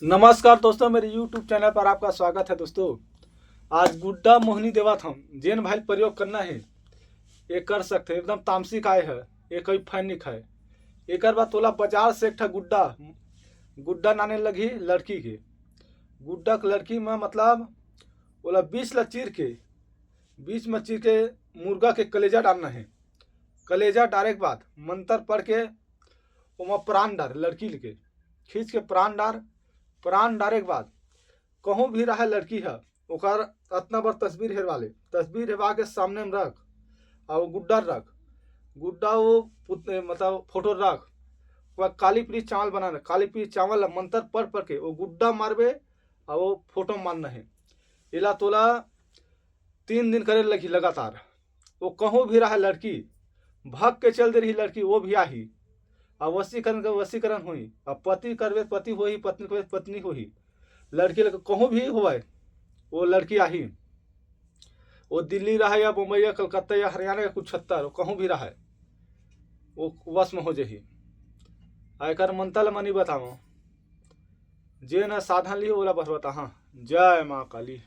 नमस्कार दोस्तों, मेरे YouTube चैनल पर आपका स्वागत है। दोस्तों, आज गुड्डा मोहनी देवत हम जेन भाई प्रयोग करना है ये कर सकते हैं। एकदम तामसिक आय है, ये कोई फैनिक है। एक बार तोला बाजार से एक गुड्डा गुड्डा नाने लगी लड़की के गुड्डा के लड़की में मतलब बोला 20 ला चीर के मुर्गा के कलेजा डालना है। कलेजा डाले के बाद मंत्र पढ़ के वहाँ प्राण डाल, लड़की के खींच के प्राण डाले के बाद कहूँ भी रहा लड़की है ओकर इतना बार तस्वीर हेरवा के सामने में रख और गुड्डा वो मतलब फोटो रख। वह काली पीली चावल बनाना, काली पीली चावल मंत्र पढ़ के वो गुड्डा मारबे और वो फोटो मारना है। इला तोला 3 दिन करे लगी लगातार। वो कहूँ भी रहा लड़की भाग के चल दे रही लड़की, वो भी आही और वसीकरण हुई। अब पति करवे पति हो ही, पत्नी करवे पत्नी हो ही। लड़की कहूँ भी हुआ वो लड़की आही। वो दिल्ली रहा या मुंबई या कलकत्ता या हरियाणा या कुछ 76 कहूँ भी रहा वो वश में हो जाही। आयकर मंतल मनी बताओ जे न साधन ली ओला बता। हाँ, जय माँ काली।